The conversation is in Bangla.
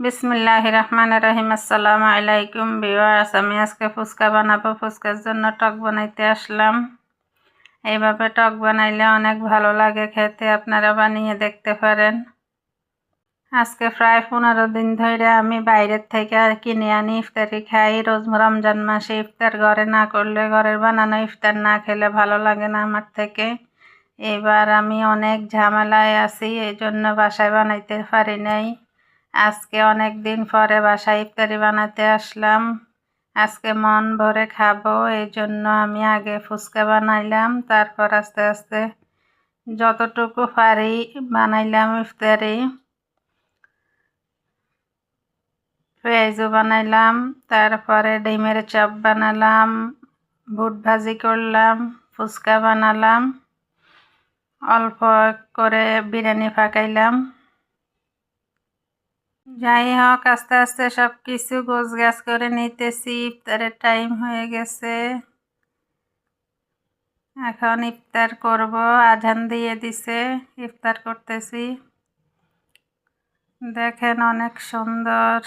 বিসমিল্লাহির রহমানির রহিম। আসসালামু আলাইকুম ভিউয়ার্স। আমি আজকে ফুচকা বানাবো। ফুচকার জন্য টক বানাইতে আসলাম। এইভাবে টক বানাইলে অনেক ভালো লাগে খেতে, আপনারা বানিয়ে দেখতে পারেন। আজকে প্রায় 15 দিন ধরে আমি বাইরের থেকে কিনে আনি ইফতারি খাই। রোজ রমজান মাসে ইফতার ঘরে না করলে, ঘরের বানানো ইফতার না খেলে ভালো লাগে না আমার থেকে। এবার আমি অনেক ঝামেলায় আছি, এই জন্য বাসায় বানাইতে পারি নাই। আজকে অনেক দিন পরে বাসায় ইফতারি বানাতে আসলাম। আজকে মন ভরে খাবো, এই জন্য আমি আগে ফুচকা বানাইলাম, তারপর আস্তে আস্তে যতটুকু পারি বানাইলাম ইফতারি। পেঁয়াজও বানাইলাম, তারপরে ডিমের চপ বানালাম, বুট ভাজি করলাম, ফুচকা বানালাম, অল্প করে বিরিয়ানি পাকাইলাম। যাই হোক, আস্তে আস্তে সব কিছু গোছগাছ করে নিতেছি। ইফতারের টাইম হয়ে গেছে, এখন ইফতার করব। আজান দিয়ে দিছে, ইফতার করতেছি। দেখেন অনেক সুন্দর